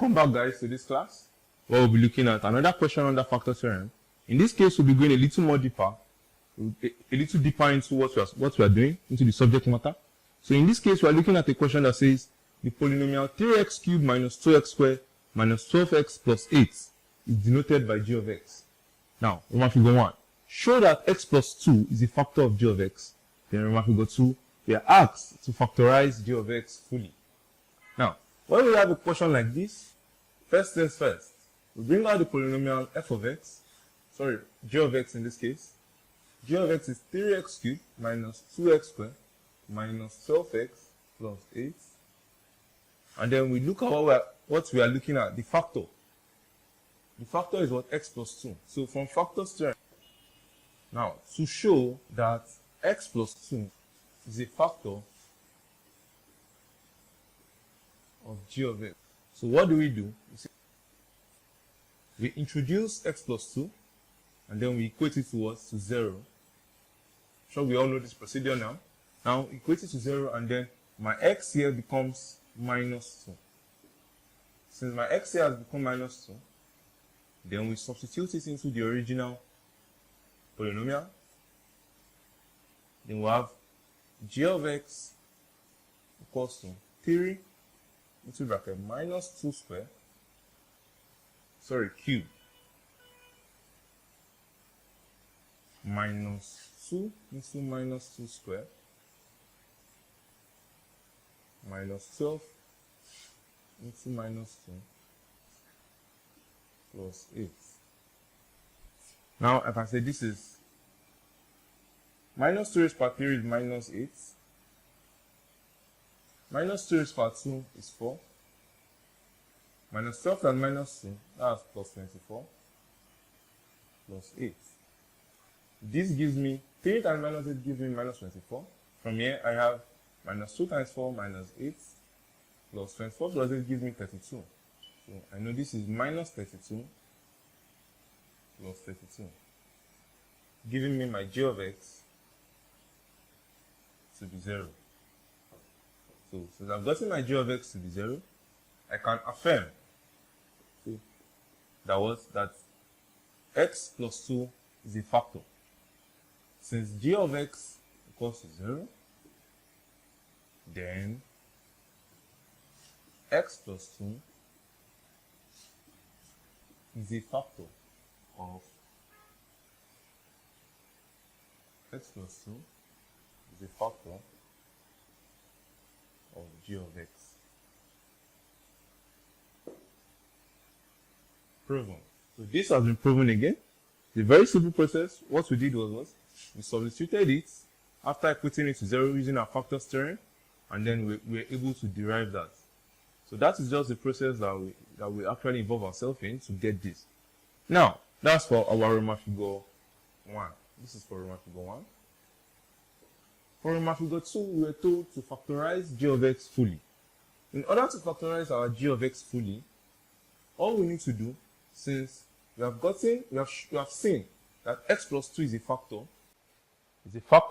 Welcome back, guys, to this class where we'll be looking at another question under factor theorem. In this case, we'll be going a little more deeper, a little deeper into what we are doing, into the subject matter. So in this case, we are looking at a question that says the polynomial 3x cubed minus 2x squared minus 12x plus 8 is denoted by g of x. Now, Roman figure 1. Show that x plus 2 is a factor of g of x. Then Roman figure 2, we are asked to factorize g of x fully. Now, when we have a question like this, first things first, we bring out the polynomial f of x, g of x in this case. G of x is 3x cubed minus 2x squared minus 12x plus 8. And then we look at what we are looking at, the factor. The factor is what? X plus 2. So from factors theorem, now to show that x plus 2 is a factor of g of x. So what do? We introduce x plus 2 and then we equate it to what? To 0. Sure, we all know this procedure now. Now equate it to 0 and then my x here becomes minus 2. Since my x here has become minus 2, then we substitute it into the original polynomial. Then we have g of x equals to 3 into bracket minus 2 square, cube, minus 2 into minus 2 square, minus 12 into minus 2 plus 8. Now, if I say this is minus 2 raised by 3 is minus 8. Minus 2 raised by 2 is 4. Minus 12 and minus 2, that's plus 24. Plus 8. This gives me 3 times minus 8 gives me minus 24. From here, I have minus 2 times 4 minus 8 plus 24 plus 8 gives me 32. So I know this is minus 32 plus 32, giving me my g of x to be 0. So since I've gotten my g of x to be 0, I can affirm that x plus 2 is a factor. Since g of x equals to 0, then x plus 2 is a factor of x plus 2 is a factor of g of x. Proven. So this has been proven again. It's a very simple process. What we did was we substituted it after equating it to 0 using our factors theorem, and then we were able to derive that. So that is just the process that we actually involve ourselves in to get this. Now, that's for our Roman figure 1. This is for Roman figure 1. For Roman figure 2, we were told to factorize g of x fully. In order to factorize our g of x fully, all we need to do, since we have seen that x plus 2 is a factor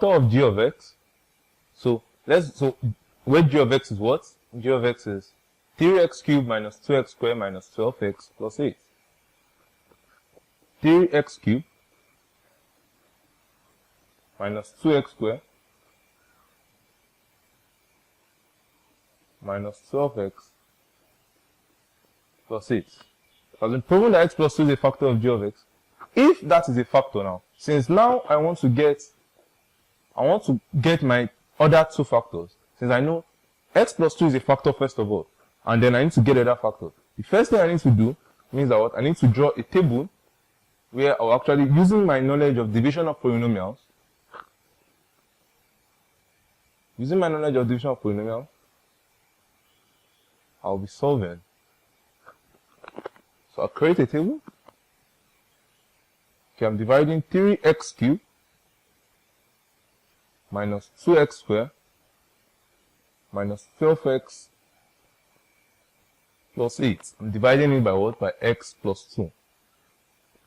of g of x. So where g of x is what? G of x is 3x cubed minus 2x squared minus 12x plus 8. 3x cubed minus 2x squared minus 12x plus 8. It has been proven that x plus 2 is a factor of g of x. If that is a factor now, since now I want to get my other two factors, since I know x plus 2 is a factor first of all, and then I need to get other factors. The first thing I need to do means that I need to draw a table where I'll actually, using my knowledge of division of polynomials, I'll be solving. So I'll create a table. Okay, I'm dividing 3x cubed minus 2x squared minus 12x plus 8. I'm dividing it by what? By x plus 2.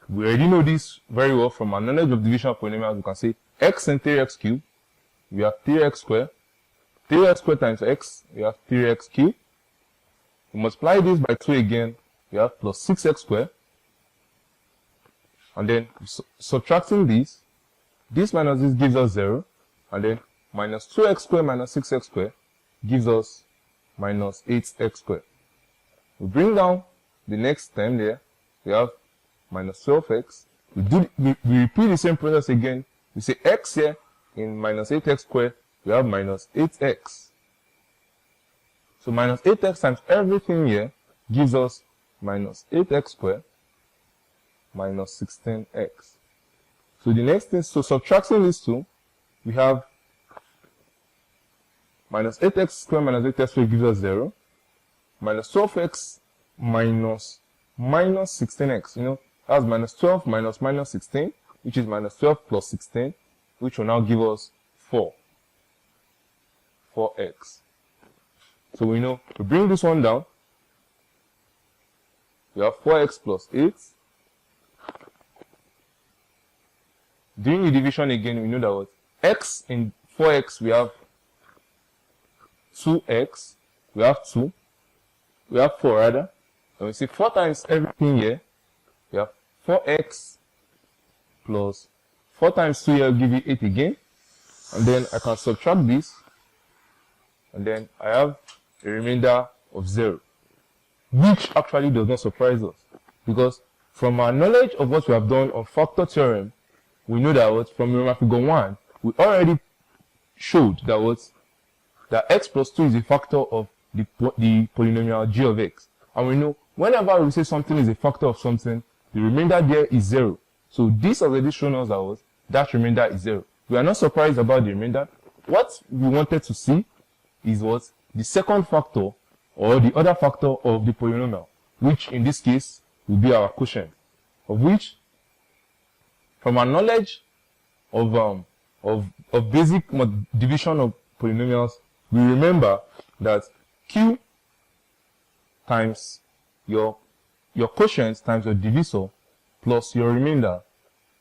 We already know this very well from our knowledge of division of polynomials. We can say x and 3x cubed, we have 3x squared. 3x squared times x, we have 3x cubed. We multiply this by 2 again, we have plus 6x squared. And then subtracting this minus this gives us 0. And then minus 2x squared minus 6x squared gives us minus 8x squared. We bring down the next term there, we have minus 12x. We repeat the same process again. We say x here in minus 8x squared, we have minus 8x. So minus 8x times everything here gives us minus 8x squared minus 16x. So the next thing, so subtracting these two, we have minus 8x squared minus 8x squared gives us 0. Minus 12x minus 16x. You know, that's minus 12 minus minus 16, which is minus 12 plus 16, which will now give us 4x. So we know, we bring this one down, we have 4x plus 8. Doing the division again, we know that what x in 4x, we have 2x, we have 2, we have 4 rather, and we see 4 times everything here, we have 4x plus 4 times 2 here will give you 8 again, and then I can subtract this, and then I have a remainder of 0, which actually does not surprise us, because from our knowledge of what we have done on factor theorem, we know that what from remember figure 1, we already showed that what that x plus 2 is a factor of the polynomial g of x. And we know whenever we say something is a factor of something, the remainder there is 0. So this already shown us that what that remainder is 0. We are not surprised about the remainder. What we wanted to see is what the second factor or the other factor of the polynomial, which in this case will be our quotient, of which from our knowledge of basic division of polynomials, we remember that q times your quotient times your divisor plus your remainder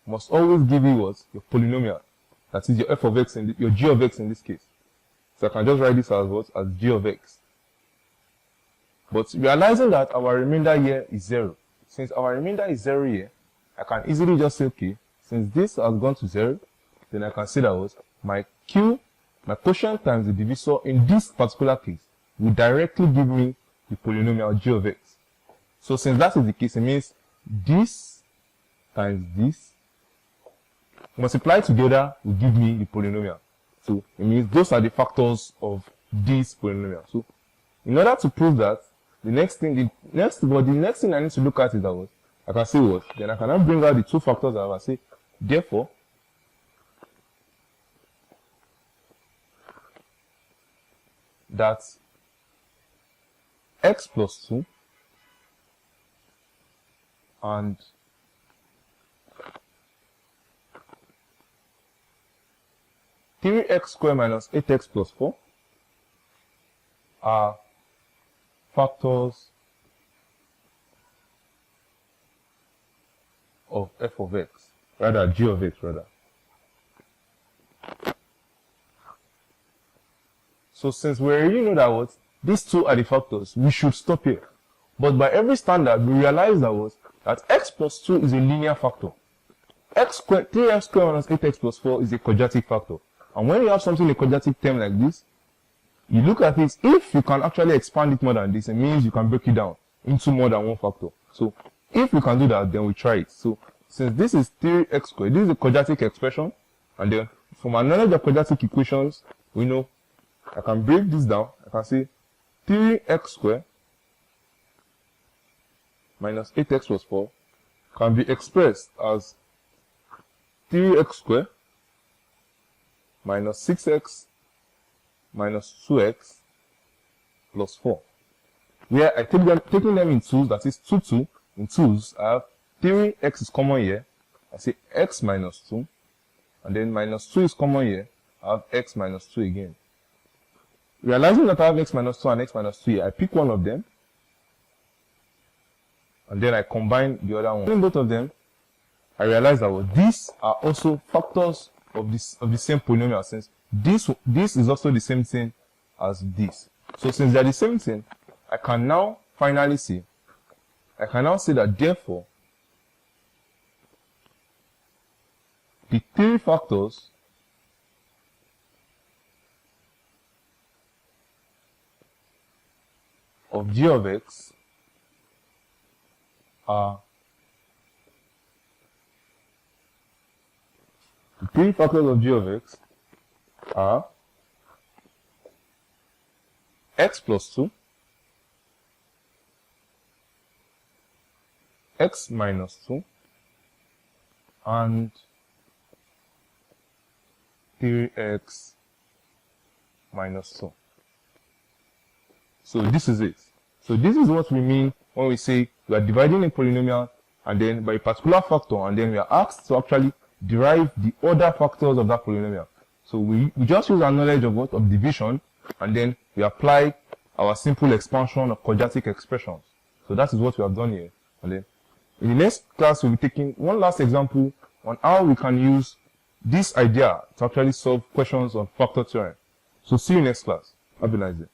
must always give you what? Your polynomial. That is your f of x, your g of x in this case. So I can just write this as what? As g of x. But realizing that our remainder here is 0. Since our remainder is 0 here, I can easily just say, okay, since this has gone to 0, then I can say that what? My quotient times the divisor in this particular case will directly give me the polynomial g of x. So since that is the case, it means this times this multiplied together will give me the polynomial. So it means those are the factors of this polynomial. So in order to prove that, the next thing I need to look at is that what? I can say what? Then I can now bring out the two factors that I will say, therefore, that x plus 2 and x squared minus 8x plus 4 are factors of f of x, rather g of x rather. So since we already know that what these two are the factors, we should stop here. But by every standard, we realize that what that x plus 2 is a linear factor. 3x squared minus 8x plus 4 is a quadratic factor. And when you have something in a quadratic term like this, you look at it, if you can actually expand it more than this, it means you can break it down into more than one factor. So if we can do that, then we try it. So since this is 3x squared, this is a quadratic expression, and then from our knowledge of quadratic equations, we know I can break this down. I can say 3x squared minus 8x plus 4 can be expressed as 3x squared minus 6x minus 2x plus 4. Where I taking them in twos, that is 2 in twos, I have 3x is common here. I say x minus 2, and then minus 2 is common here. I have x minus 2 again. Realizing that I have x minus 2 and x minus 2 here, I pick one of them, and then I combine the other one. In both of them, I realize that well, these are also factors of the same polynomial, since this is also the same thing as this. So since they are the same thing, I can now finally say, that therefore, the three factors of g of x are x plus 2, x minus 2, and 3x minus 2. So this is it. So this is what we mean when we say we are dividing a polynomial and then by a particular factor, and then we are asked to actually derive the other factors of that polynomial. So we just use our knowledge of division, and then we apply our simple expansion of quadratic expressions. So that is what we have done here. And then in the next class, we'll be taking one last example on how we can use this idea to actually solve questions on factor theorem. So see you next class. Have a nice day.